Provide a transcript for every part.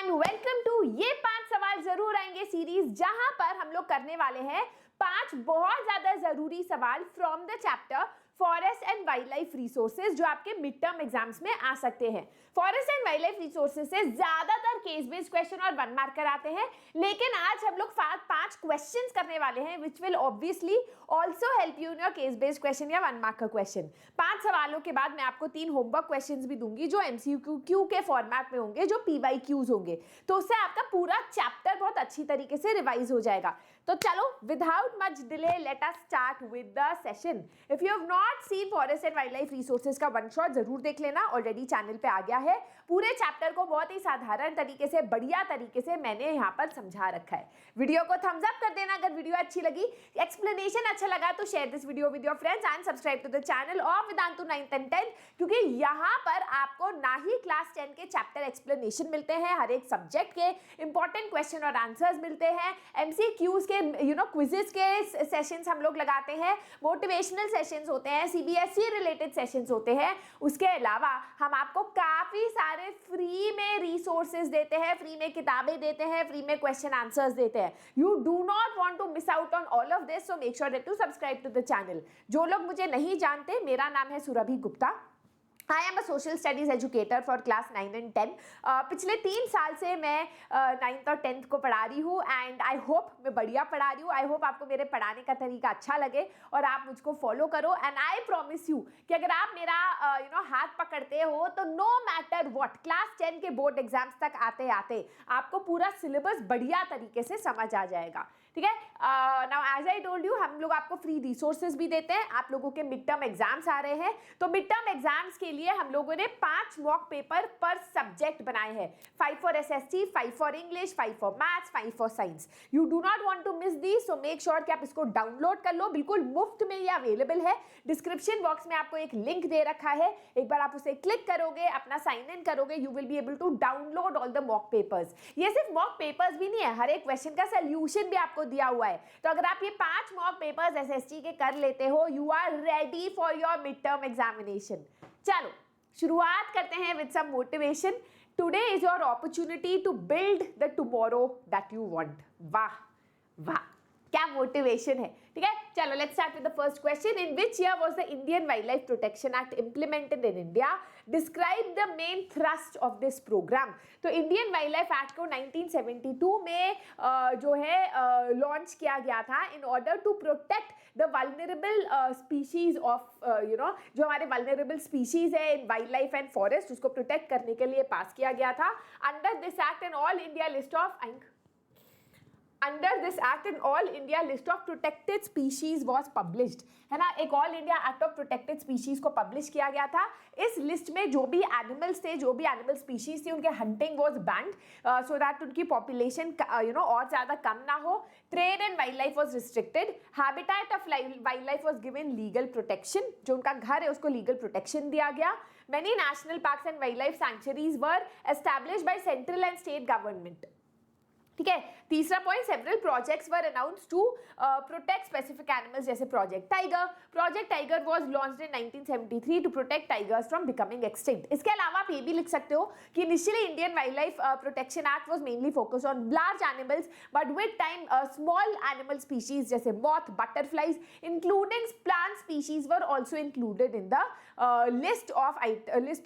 Everyone, welcome to ये 5 सवाल जरूर आएंगे सीरीज, जहां पर हम लोग करने वाले हैं 5 बहुत ज्यादा जरूरी सवाल from the chapter forest and wild life resources, जो आपके मिड टर्म एग्जाम्स में आ सकते हैं। Forest and wild life resources से ज्यादातर केस बेस्ड क्वेश्चन और 1 मार्कर आते हैं, लेकिन आज हम लोग 5 क्वेश्चंस करने वाले हैं which will obviously also help you in your case based question या 1 मार्कर क्वेश्चन। 5 सवालों के बाद मैं आपको 3 होमवर्क क्वेश्चंस भी दूंगी जो MCQ के फॉर्मेट में होंगे, जो PYQs होंगे, तो उससे आपका पूरा चैप्टर बहुत अच्छी तरीके से रिवाइज हो जाएगा। तो चलो, without much delay let us start with the session. If you have not seen forest and wild life resources का वन शॉट जरूर देख लेना, ऑलरेडी चैनल पे आ गया है। पूरे चैप्टर को बहुत ही साधारण तरीके से, बढ़िया तरीके से मैंने यहाँ पर समझा रखा है। वीडियो को थम्स अप कर देना अगर वीडियो अच्छी लगी, एक्सप्लेनेशन अच्छा लगा तो share this video with your friends and subscribe to the channel of Vedantu 9th and 10th, क्योंकि यहाँ पर आपको ना ही क्लास 10 के चैप्टर एक्सप्लेनेशन मिलते हैं, हर एक सब्जेक्ट के इंपॉर्टेंट क्वेश्चन और आंसर्स मिलते हैं, MCQs के क्विजेस के सेशंस हम लोग लगाते हैं, मोटिवेशनल सेशंस होते हैं, CBSE रिलेटेड सेशंस होते हैं। उसके अलावा हम आपको काफी सारे फ्री में रिसोर्सेज देते हैं, फ्री में किताबें देते हैं, फ्री में क्वेश्चन आंसर्स देते हैं। You do not want to miss out on all of this, so make sure that to subscribe to the channel. जो लोग मुझे नहीं जानते, मेरा नाम है Surabhi Gupta. I am a social studies educator for class 9 and 10। पिछले 3 साल से मैं 9th और 10th को पढ़ा रही हूँ एंड आई होप मैं बढ़िया पढ़ा रही हूँ। आई होप आपको मेरे पढ़ाने का तरीका अच्छा लगे और आप मुझको फॉलो करो। एंड आई प्रॉमिस यू कि अगर आप मेरा हाथ पकड़ते हो तो नो मैटर व्हाट, क्लास 10 के बोर्ड एग्जाम्स तक आते आते आपको पूरा सिलेबस बढ़िया तरीके से समझ आ जाएगा। ठीक है, now as I told you, हम लोग आपको फ्री रिसोर्सेज भी देते हैं। आप लोगों के मिड टर्म एग्जाम्स आ रहे हैं, तो मिड टर्म एग्जाम्स के लिए हम लोगों ने 5 मॉक पेपर पर सब्जेक्ट बनाए हैं। 5 for SST, 5 for English, 5 for maths, 5 for science. You do not want to miss this, so make sure कि आप इसको डाउनलोड कर लो। बिल्कुल मुफ्त में ये अवेलेबल है। डिस्क्रिप्शन बॉक्स में आपको एक लिंक दे रखा है, एक बार आप उसे क्लिक करोगे, अपना साइन इन करोगे, you will be able to download all the mock papers. ये सिर्फ मॉक पेपर्स भी नहीं है, हर एक क्वेश्चन का सोल्यूशन भी आपको दिया हुआ है। तो अगर आप ये 5 मॉक पेपर्स SST के कर लेते हो, you are ready for your mid term examination. चलो शुरुआत करते हैं with some motivation. Today is your opportunity to build the tomorrow that you want. वाह वाह, क्या मोटिवेशन है। ठीक है, चलो let's start with the first question. In which year was the Indian wild life protection act implemented in India? Describe the main thrust of this programme. तो Indian wild life act को 1972 में जो है launch किया गया था in order to protect the vulnerable species of जो हमारे वल्नरेबल स्पीशीज है in wild life and forest, उसको प्रोटेक्ट करने के लिए पास किया गया था। Under this act an all India list of Under this act, an all India list of protected species was published, है ना। एक all India act of protected species को पब्लिश किया गया था। इस लिस्ट में जो भी एनिमल्स थे, जो भी एनिमल स्पीशीज थी, उनके hunting was band so that उनकी पॉपुलेशन और ज्यादा कम ना हो। Trade and wild life was restricted. Habitat of wild life was given legal protection, जो उनका घर है उसको लीगल प्रोटेक्शन दिया गया। Many national parks and wildlife sanctuaries were established by central and state government। ठीक है, तीसरा point, several projects were announced to protect specific animals, जैसे project tiger. Project tiger was launched in 1973 to protect tigers from becoming extinct. इसके अलावा आप ये भी लिख सकते हो कि initially Indian wild life protection act was mainly focus on large animals, but with time small animal species जैसे moth, butterflies, including plant species were also included in the list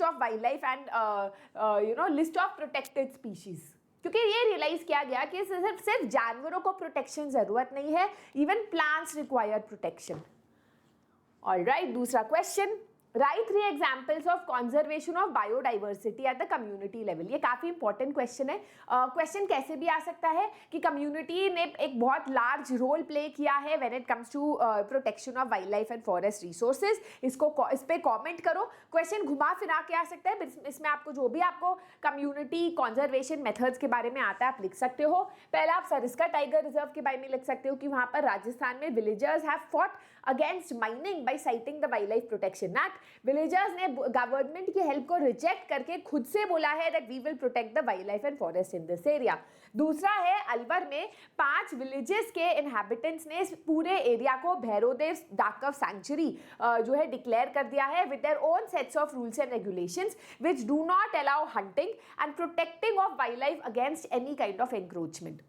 of wild life and list of protected species. क्योंकि ये realise किया गया कि सिर्फ जानवरों को protection जरूरत नहीं है, even plants require protection. Alright, दूसरा question, write 3 examples of conservation of biodiversity at the community level. ये काफी इंपॉर्टेंट क्वेश्चन है। क्वेश्चन कैसे भी आ सकता है कि कम्युनिटी ने एक बहुत लार्ज रोल प्ले किया है when it comes to protection of wild life and forest resources. इस पे कमेंट करो। क्वेश्चन घुमा फिरा के आ सकता है, इसमें आपको जो भी आपको कम्युनिटी कंजर्वेशन मेथड्स के बारे में आता है आप लिख सकते हो। पहला आप सरिस्का टाइगर रिजर्व के बारे में लिख सकते हो कि वहां पर राजस्थान में villagers have fought against mining by citing the wild life protection act. Villagers ने गवर्नमेंट की हेल्प को रिजेक्ट करके खुद से बोला है that we will protect the wild life and forest in this area. दूसरा है अलवर में 5 विलेजेस के इनहैबिटेंट्स ने इस पूरे एरिया को भैरोदेव डाक सैंक्चुरी जो है डिक्लेयर कर दिया है with their own sets of rules and regulations which do not allow hunting and protecting of wild life against any kind of encroachment.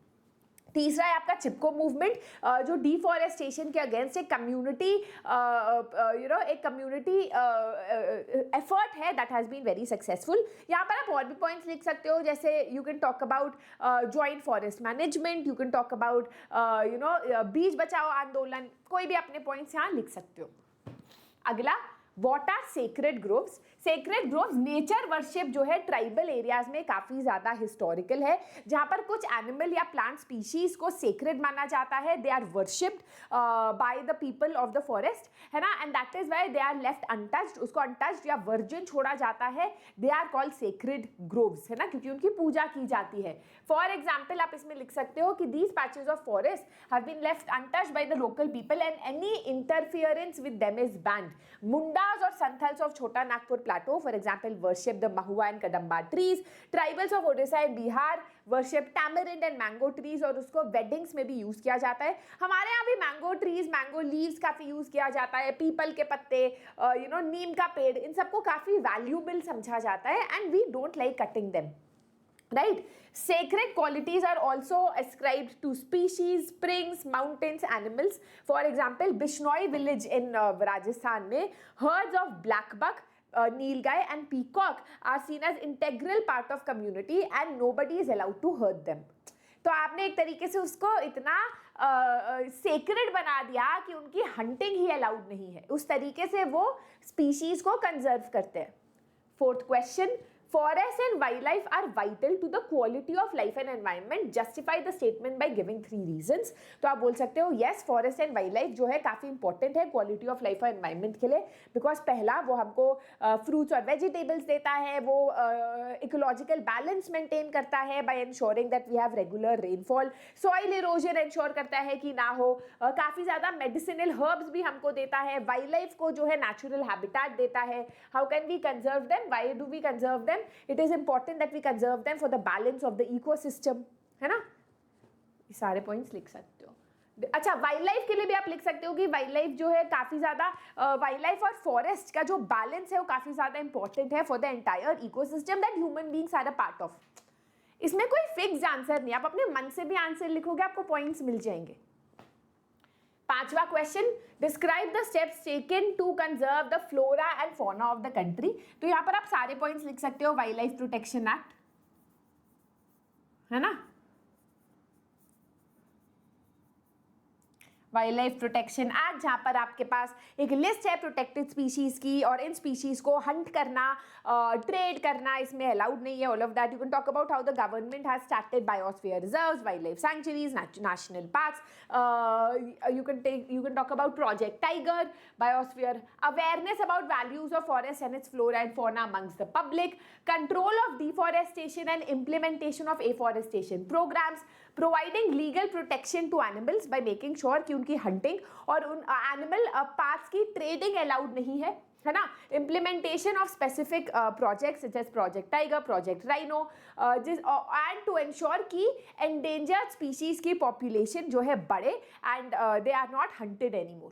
तीसरा है आपका चिपको मूवमेंट जो डिफॉरेस्टेशन के अगेंस्ट एक कम्युनिटी एक कम्युनिटी एफर्ट है that has been very successful. यहाँ पर आप और भी पॉइंट्स लिख सकते हो, जैसे you can talk about joint forest management, you can talk about बीज बचाओ आंदोलन, कोई भी अपने पॉइंट्स यहाँ लिख सकते हो। अगला, What are sacred groves? Sacred groves nature worship जो है ट्राइबल एरियाज में काफ़ी ज़्यादा हिस्टोरिकल है, जहाँ पर कुछ एनिमल या प्लांट स्पीशीज को सेक्रेड माना जाता है, they are worshipped by the people of the forest, है ना, and that is why they are left untouched, उसको अनटच्ड या वर्जिन छोड़ा जाता है, they are called sacred groves, है ना, क्योंकि उनकी पूजा की जाती है। फॉर एग्जाम्पल आप इसमें लिख सकते हो कि these patches of forest have been left untouched by the local people and any interference with them is banned. Mundas और संथल्स ऑफ छोटा Nagpur plateau, for example, worship the Mahua and Kadamba trees. Tribals of Odisha and Bihar worship tamarind and mango trees और उसको weddings में भी use किया जाता है। हमारे यहाँ भी mango trees, mango leaves काफी यूज किया जाता है, पीपल के पत्ते, नीम का पेड़, इन सबको काफी valuable समझा जाता है and we don't like cutting them. Right? Sacred qualities are also ascribed to species, springs, mountains, animals. For example, Bishnoi village in Rajasthan में herds of black buck, Nilgai and peacock are seen as integral part of community and nobody is allowed to hurt them. तो आपने एक तरीके से उसको इतना sacred बना दिया कि उनकी हंटिंग ही अलाउड नहीं है, उस तरीके से वो स्पीशीज को कंजर्व करते हैं। Fourth question, Forests and wildlife are vital to the quality of life and environment. Justify the statement by giving 3 reasons. तो आप बोल सकते हो yes, forest and wildlife जो है काफ़ी important है quality of life और environment के लिए, because पहला वो हमको fruits और vegetables देता है, वो ecological balance maintain करता है by ensuring that we have regular rainfall, soil erosion ensure करता है कि ना हो, काफ़ी ज़्यादा medicinal herbs भी हमको देता है, wildlife को जो है natural habitat देता है। How can we conserve them? Why do we conserve them? It is important that we conserve them for the balance of the ecosystem, है ना, ये सारे पॉइंट्स लिख सकते हो। अच्छा, वाइल्ड लाइफ के लिए भी आप लिख सकते हो कि वाइल्ड लाइफ जो है काफ़ी ज़्यादा वाइल्ड लाइफ और फॉरेस्ट का जो बैलेंस है वो काफ़ी ज़्यादा इंपॉर्टेंट है for the entire ecosystem that human beings are a part of. इसमें कोई फिक्स आंसर नहीं, आप अपने मन से भी आंसर लिखोगे आपको पॉइंट्स मिल जाएंगे। पांचवा question, describe the steps taken to conserve the flora and fauna of the country. तो यहाँ पर आप सारे पॉइंट्स लिख सकते हो, वाइल्ड लाइफ प्रोटेक्शन एक्ट, है ना, वाइल्ड लाइफ प्रोटेक्शन एक्ट, जहाँ पर आपके पास एक लिस्ट है प्रोटेक्टेड स्पीशीज की, और इन स्पीशीज को हंट करना, ट्रेड करना इसमें अलाउड नहीं है, all of that. You can talk about how the government has started biosphere reserves, wild life sanctuaries, national parks, you can talk about Project Tiger, biosphere awareness about values of forest and its flora and fauna amongst the public, control of deforestation and implementation of afforestation programs, providing legal protection to animals by making sure कि उनकी hunting और उन animal parts की trading allowed नहीं है ना, implementation of specific projects such as Project Tiger, Project Rhino, and to ensure कि endangered species की population जो है बढ़े and they are not hunted anymore.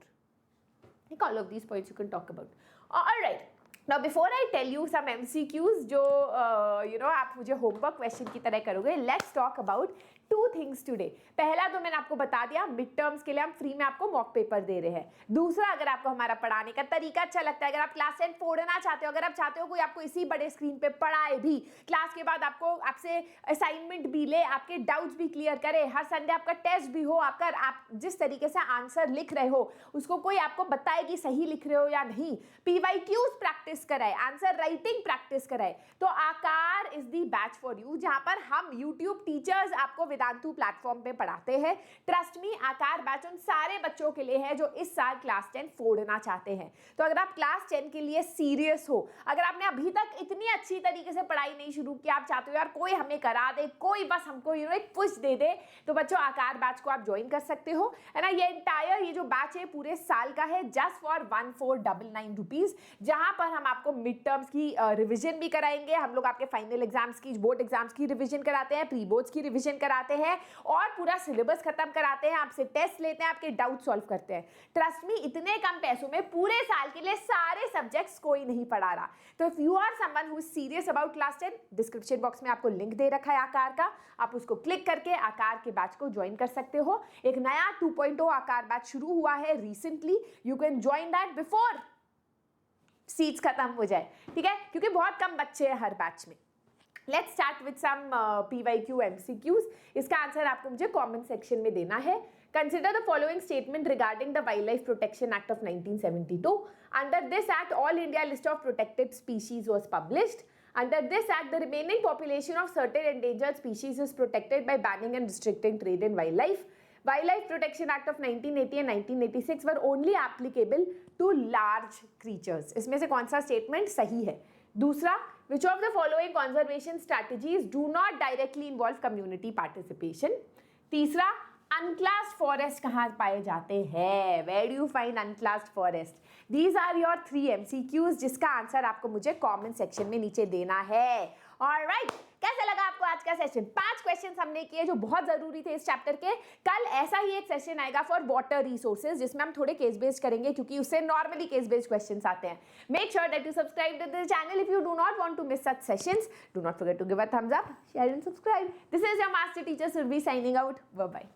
All of these points you can talk about. All right. Now before I tell you some MCQs जो आप मुझे homework question की तरह करोगे, let's talk about 2 things today. पहला तो मैंने आपको बता दिया, मिड टर्म्स के लिए हम फ्री में आपको मॉक पेपर दे रहे हैं। दूसरा, अगर आपको हमारा पढ़ाने का तरीका अच्छा लगता है, अगर आप क्लास 10 फोड़ना चाहते हो, अगर आप चाहते हो कोई आपको इसी बड़े स्क्रीन पे पढ़ाए भी, क्लास के बाद आपसे असाइनमेंट भी ले, आपके डाउट्स भी क्लियर करे, हर संडे आपका टेस्ट भी हो, आप जिस तरीके से आंसर लिख रहे हो उसको कोई आपको बताए कि सही लिख रहे हो या नहीं, PYQs प्रैक्टिस कराए, आंसर राइटिंग प्रैक्टिस कराए, तो आकार is the batch for you, जहां पर हम यूट्यूब टीचर्स आपको वेदांतु प्लेटफॉर्म पे पढ़ाते हैं। ट्रस्ट मी, आकार बैच उन सारे बच्चों के लिए है जो इस साल क्लास 10 फोड़ना चाहते हैं। तो अगर आप क्लास 10 के लिए सीरियस हो, अगर आपने अभी तक इतनी अच्छी तरीके से पढ़ाई नहीं शुरू की, आप चाहते हो यार कोई हमें करा दे, कोई बस हमको एक पुश दे दे, तो बच्चों आकार बैच को आप ज्वाइन कर सकते हो, है ना। ये जो बैच है पूरे साल का है, जस्ट फॉर 1499 रुपीज, जहां पर हम आपको मिड टर्म्स की रिविजन भी कराएंगे, हम लोग आपके फाइनल एग्जाम्स की, बोर्ड एग्जाम्स की रिविजन कराते हैं, प्री बोर्ड्स की रिविजन कराते हैं और पूरा सिलेबस खत्म कराते हैं, आपसे टेस्ट लेते हैं, आपके डाउट सॉल्व करते हैं। ट्रस्ट मी, इतने कम पैसों में पूरे साल के लिए सारे सब्जेक्ट्स कोई नहीं पढ़ा रहा। तो if you are someone who is serious about class 10, description box में आपको लिंक दे रखा है आकार का, आप उसको क्लिक करके आकार के बैच को ज्वाइन कर सकते हो। एक नया 2.0 आकार बैच शुरू हुआ है recently, you can join that before seats खत्म हो जाए, ठीक है, क्योंकि बहुत कम बच्चे हैं हर बैच में। Let's start with some PYQ MCQs। इसका आंसर आपको मुझे कमेंट सेक्शन में देना है। Consider the following statement regarding the wild life protection act of 1972। Under this act all India list of protected species was published. Under this act, the remaining population of certain endangered species is protected by banning and restricting trade in wildlife. Wildlife Protection Act of 1980 and 1986 were only applicable to large creatures. इसमें से कौन सा statement सही है? दूसरा, which of the following conservation strategies do not directly involve community participation? तीसरा, unclassed forest कहाँ पाए जाते हैं? Where do you find unclassed forest? These are your 3 MCQs, जिसका आंसर आपको मुझे कमेंट सेक्शन में नीचे देना है। ऑलराइट, कैसे लगा आपको आज का सेशन? 5 क्वेश्चंस हमने किए जो बहुत जरूरी थे इस चैप्टर के। कल ऐसा ही एक सेशन आएगा फॉर वाटर रिसोर्सेज, जिसमें हम थोड़े केस बेस्ड करेंगे, क्योंकि उससे नॉर्मली केस बेस्ड क्वेश्चंस आते हैं। Make sure that you subscribe to this channel if you do not want to miss such sessions. Do not forget to give a thumbs up, share and subscribe. This is your master teacher Surabhi signing out. Bye bye.